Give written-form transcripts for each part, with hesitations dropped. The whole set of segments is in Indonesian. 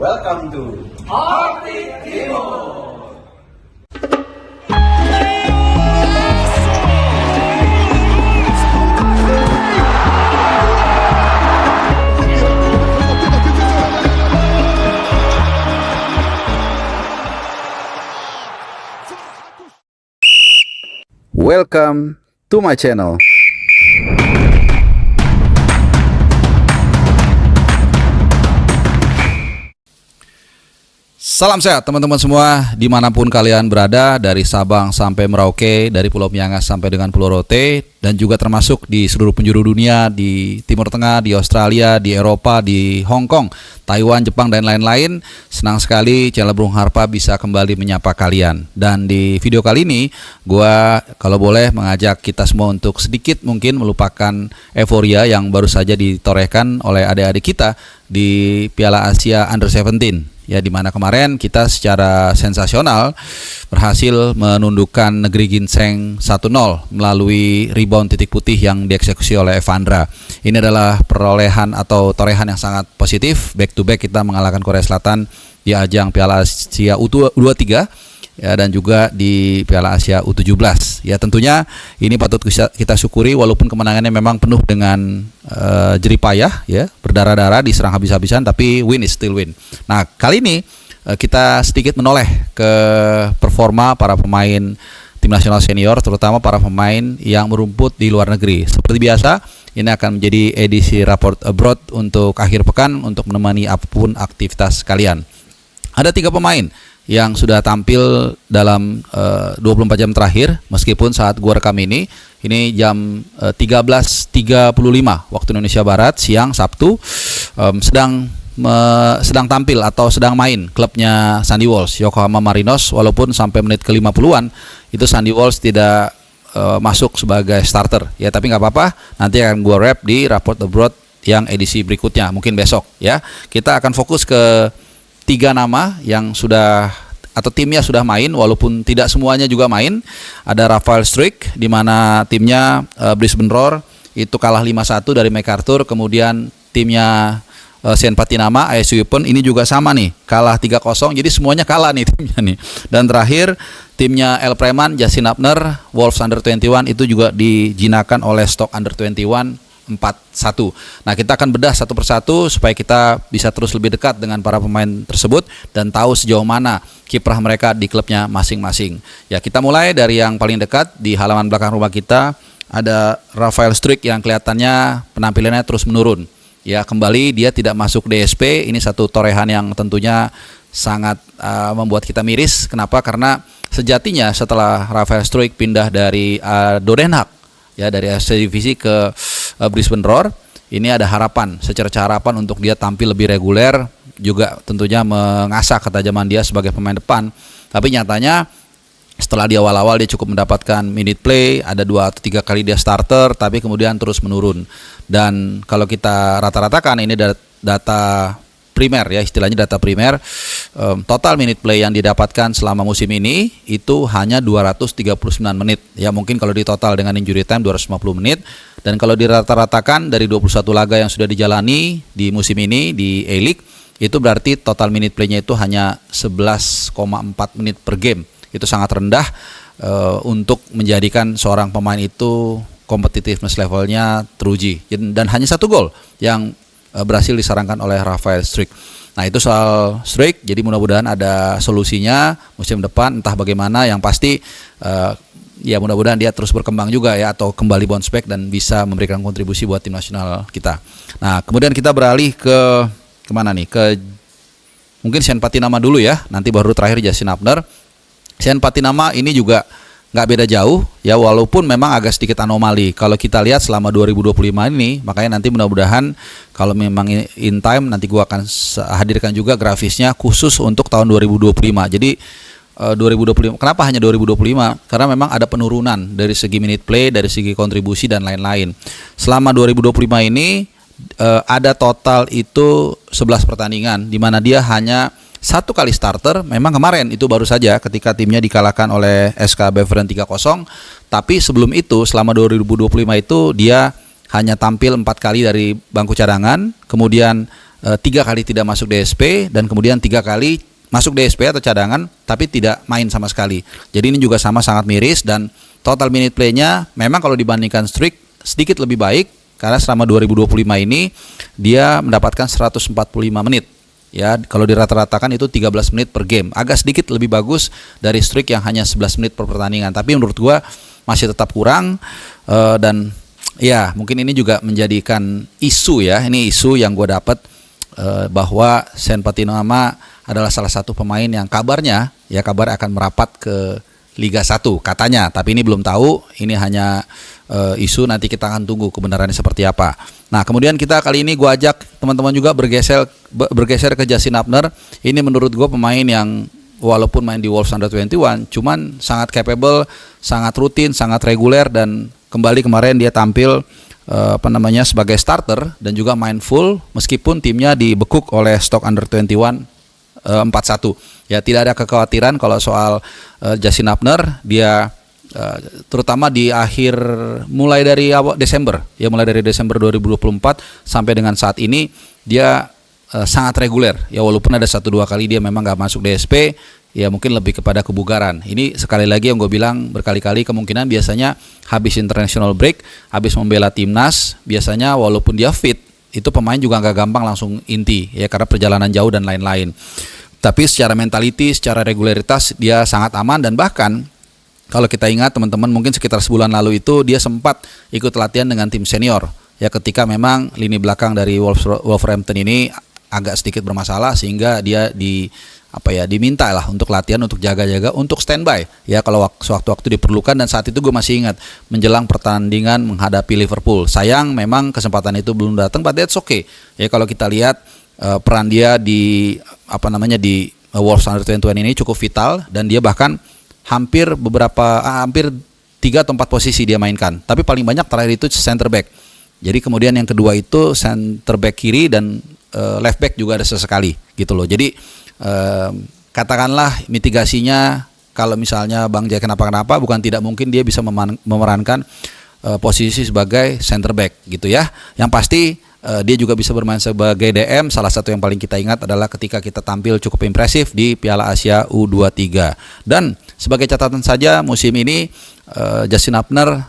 Welcome to Optik Timur. Welcome to my channel. Salam sehat teman-teman semua dimanapun kalian berada, dari Sabang sampai Merauke, dari Pulau Miangas sampai dengan Pulau Rote, dan juga termasuk di seluruh penjuru dunia, di Timur Tengah, di Australia, di Eropa, di Hong Kong, Taiwan, Jepang, dan lain-lain. Senang sekali channel Burung Harpa bisa kembali menyapa kalian. Dan di video kali ini gua kalau boleh mengajak kita semua untuk sedikit mungkin melupakan euforia yang baru saja ditorehkan oleh adik-adik kita di Piala Asia Under 17. Ya, di mana kemarin kita secara sensasional berhasil menundukkan negeri Ginseng 1-0 melalui rebound titik putih yang dieksekusi oleh Evandra. Ini adalah perolehan atau torehan yang sangat positif. Back to back kita mengalahkan Korea Selatan di ajang Piala Asia U23 ya, dan juga di Piala Asia U17. Ya, tentunya ini patut kita syukuri walaupun kemenangannya memang penuh dengan jeripayah ya, berdarah-darah, diserang habis-habisan, tapi win is still win. Nah, kali ini kita sedikit menoleh ke performa para pemain tim nasional senior, terutama para pemain yang merumput di luar negeri. Seperti biasa, ini akan menjadi edisi Report Abroad untuk akhir pekan untuk menemani apapun aktivitas kalian. Ada 3 pemain yang sudah tampil dalam 24 jam terakhir, meskipun saat gua rekam ini jam 13.35 waktu Indonesia Barat, siang Sabtu, sedang tampil atau sedang main klubnya Sandy Walsh, Yokohama Marinos. Walaupun sampai menit ke-50-an itu Sandy Walsh tidak masuk sebagai starter ya, tapi nggak apa-apa, nanti akan gua wrap di Report Abroad yang edisi berikutnya, mungkin besok ya. Kita akan fokus ke 3 nama yang sudah atau timnya sudah main, walaupun tidak semuanya juga main. Ada Rafael Struijk, di mana timnya Brisbane Roar itu kalah 5-1 dari MacArthur. Kemudian timnya Sen Patinama ASU Open ini juga sama nih, kalah 3-0. Jadi semuanya kalah nih timnya nih. Dan terakhir timnya El Preman, Justin Abner, Wolves Under 21 itu juga dijinakan oleh Stoke Under 21 4-1. Nah, kita akan bedah satu persatu supaya kita bisa terus lebih dekat dengan para pemain tersebut dan tahu sejauh mana kiprah mereka di klubnya masing-masing. Ya, kita mulai dari yang paling dekat di halaman belakang rumah kita. Ada Rafael Struijk yang kelihatannya penampilannya terus menurun. Ya, kembali dia tidak masuk DSP. Ini satu torehan yang tentunya sangat membuat kita miris. Kenapa? Karena sejatinya setelah Rafael Struijk pindah dari Den Haag ya, dari FC Divisi ke Brisbane Roar, ini ada harapan, secerca harapan untuk dia tampil lebih reguler, juga tentunya mengasah ketajaman dia sebagai pemain depan. Tapi nyatanya setelah di awal-awal dia cukup mendapatkan minute play, ada 2 atau 3 kali dia starter, tapi kemudian terus menurun. Dan kalau kita rata-ratakan, ini data primer ya, istilahnya data primer, total minute play yang didapatkan selama musim ini itu hanya 239 menit ya. Mungkin kalau di total dengan injury time 250 menit. Dan kalau dirata-ratakan dari 21 laga yang sudah dijalani di musim ini di A-League, itu berarti total minute play-nya itu hanya 11,4 menit per game. Itu sangat rendah untuk menjadikan seorang pemain itu competitiveness levelnya teruji. Dan hanya 1 gol yang berhasil disarankan oleh Rafael Struijk. Nah, itu soal Struijk. Jadi mudah-mudahan ada solusinya musim depan, entah bagaimana. Yang pasti ya mudah-mudahan dia terus berkembang juga ya, atau kembali bounce back dan bisa memberikan kontribusi buat tim nasional kita. Nah, kemudian kita beralih ke kemana nih? Ke mungkin Sen Patinama dulu ya, nanti baru terakhir Justin Abner. Sen Patinama ini juga nggak beda jauh ya, walaupun memang agak sedikit anomali kalau kita lihat selama 2025 ini. Makanya nanti mudah-mudahan kalau memang in time nanti gua akan hadirkan juga grafisnya khusus untuk tahun 2025. Jadi 2025, kenapa hanya 2025? Karena memang ada penurunan dari segi minute play, dari segi kontribusi dan lain-lain. Selama 2025 ini ada total itu 11 pertandingan di mana dia hanya 1 kali starter. Memang kemarin itu baru saja ketika timnya dikalahkan oleh SK Beveren 3-0. Tapi sebelum itu selama 2025 itu dia hanya tampil 4 kali dari bangku cadangan, kemudian 3 kali tidak masuk DSP, dan kemudian 3 kali masuk DSP atau cadangan tapi tidak main sama sekali. Jadi ini juga sama, sangat miris, dan total minute play-nya memang kalau dibandingkan Strick sedikit lebih baik karena selama 2025 ini dia mendapatkan 145 menit. Ya, kalau dirata-ratakan itu 13 menit per game. Agak sedikit lebih bagus dari Strick yang hanya 11 menit per pertandingan. Tapi menurut gua masih tetap kurang, dan ya mungkin ini juga menjadikan isu ya. Ini isu yang gua dapat, bahwa Sen Patinama adalah salah satu pemain yang kabarnya kabar akan merapat ke Liga 1 katanya, tapi ini belum tahu, ini hanya isu, nanti kita akan tunggu kebenarannya seperti apa. Nah, kemudian kita kali ini gue ajak teman-teman juga bergeser ke Justin Upner. Ini menurut gue pemain yang walaupun main di Wolves Under 21 cuman sangat capable, sangat rutin, sangat reguler, dan kembali kemarin dia tampil sebagai starter dan juga main full meskipun timnya dibekuk oleh Stoke Under 21 4-1. Ya, tidak ada kekhawatiran kalau soal Justin Upner. Dia terutama di akhir mulai dari Desember 2024 sampai dengan saat ini dia sangat reguler. Ya, walaupun ada 1-2 kali dia memang nggak masuk DSP, ya mungkin lebih kepada kebugaran. Ini sekali lagi yang gue bilang berkali-kali, kemungkinan biasanya habis international break, habis membela timnas, biasanya walaupun dia fit, itu pemain juga nggak gampang langsung inti ya, karena perjalanan jauh dan lain-lain. Tapi secara mentality, secara regularitas dia sangat aman, dan bahkan kalau kita ingat teman-teman, mungkin sekitar sebulan lalu itu dia sempat ikut latihan dengan tim senior ya, ketika memang lini belakang dari Wolverhampton ini agak sedikit bermasalah, sehingga dia diminta lah untuk latihan, untuk jaga-jaga, untuk standby ya kalau waktu-waktu diperlukan. Dan saat itu gue masih ingat menjelang pertandingan menghadapi Liverpool. Sayang memang kesempatan itu belum datang, but that's okay ya. Kalau kita lihat peran dia di Wolves Under 21 ini cukup vital, dan dia bahkan hampir 3 atau 4 posisi dia mainkan, tapi paling banyak terakhir itu center back. Jadi kemudian yang kedua itu center back kiri, dan left back juga ada sesekali gitu loh. Jadi katakanlah mitigasinya, kalau misalnya Bang Jaya kenapa-kenapa, bukan tidak mungkin dia bisa memerankan posisi sebagai center back gitu ya. Yang pasti dia juga bisa bermain sebagai DM. Salah satu yang paling kita ingat adalah ketika kita tampil cukup impresif di Piala Asia U23. Dan sebagai catatan saja, musim ini Justin Upner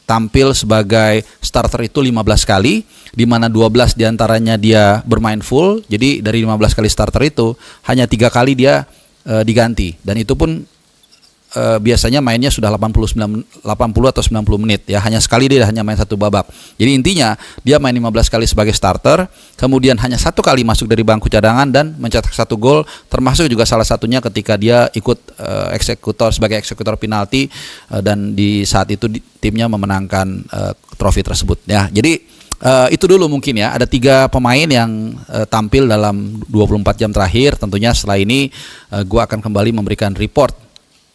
tampil sebagai starter itu 15 kali, di mana 12 diantaranya dia bermain full. Jadi dari 15 kali starter itu hanya 3 kali dia diganti, dan itu pun biasanya mainnya sudah 80 atau 90 menit ya, hanya sekali dia hanya main 1 babak. Jadi intinya dia main 15 kali sebagai starter, kemudian hanya 1 kali masuk dari bangku cadangan dan mencetak 1 gol, termasuk juga salah satunya ketika dia ikut sebagai eksekutor penalti, dan di saat itu timnya memenangkan trofi tersebut ya. Jadi itu dulu mungkin ya, ada 3 pemain yang tampil dalam 24 jam terakhir. Tentunya setelah ini gue akan kembali memberikan report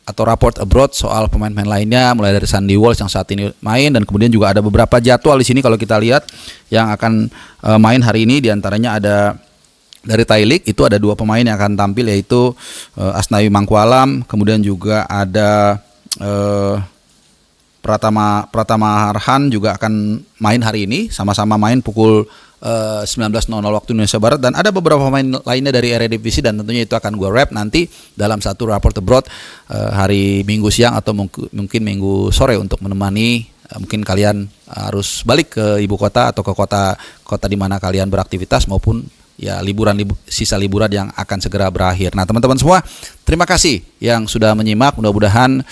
abroad soal pemain-pemain lainnya, mulai dari Sandy Walsh yang saat ini main, dan kemudian juga ada beberapa jadwal di sini kalau kita lihat yang akan main hari ini. Diantaranya ada dari Thai League itu ada 2 pemain yang akan tampil, yaitu Asnawi Mangkualam, kemudian juga ada Pratama Arhan juga akan main hari ini, sama-sama main pukul 19.00 waktu Indonesia Barat. Dan ada beberapa pemain lainnya dari Eredivisie, dan tentunya itu akan gue wrap nanti dalam satu report abroad hari Minggu siang atau mungkin Minggu sore, untuk menemani mungkin kalian harus balik ke ibu kota atau ke kota di mana kalian beraktivitas, maupun ya sisa liburan yang akan segera berakhir. Nah, teman-teman semua, terima kasih yang sudah menyimak. Mudah-mudahan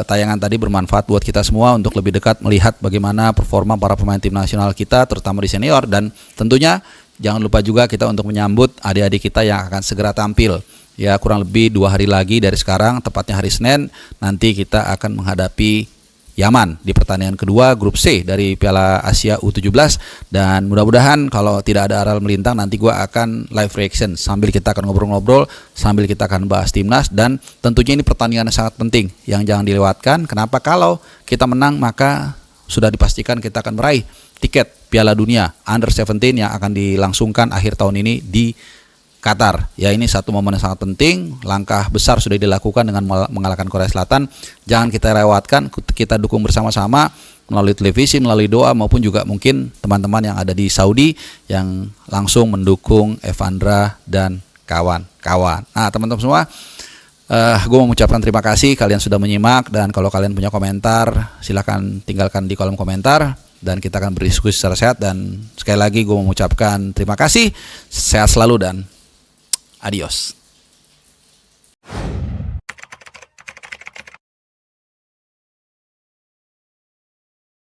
tayangan tadi bermanfaat buat kita semua untuk lebih dekat melihat bagaimana performa para pemain tim nasional kita, terutama di senior. Dan tentunya jangan lupa juga kita untuk menyambut adik-adik kita yang akan segera tampil. Ya, kurang lebih 2 hari lagi dari sekarang, tepatnya hari Senin, nanti kita akan menghadapi Yaman di pertandingan kedua grup C dari Piala Asia U17. Dan mudah-mudahan kalau tidak ada aral melintang, nanti gue akan live reaction sambil kita akan ngobrol-ngobrol, sambil kita akan bahas timnas. Dan tentunya ini pertandingan yang sangat penting yang jangan dilewatkan. Kenapa? Kalau kita menang, maka sudah dipastikan kita akan meraih tiket Piala Dunia Under 17 yang akan dilangsungkan akhir tahun ini di Qatar. Ya, ini satu momen yang sangat penting, langkah besar sudah dilakukan dengan mengalahkan Korea Selatan. Jangan kita lewatkan, kita dukung bersama-sama melalui televisi, melalui doa, maupun juga mungkin teman-teman yang ada di Saudi yang langsung mendukung Evandra dan kawan-kawan. Nah, teman-teman semua, gue mau mengucapkan terima kasih kalian sudah menyimak, dan kalau kalian punya komentar silahkan tinggalkan di kolom komentar dan kita akan berdiskusi secara sehat. Dan sekali lagi gue mau mengucapkan terima kasih, sehat selalu dan adios.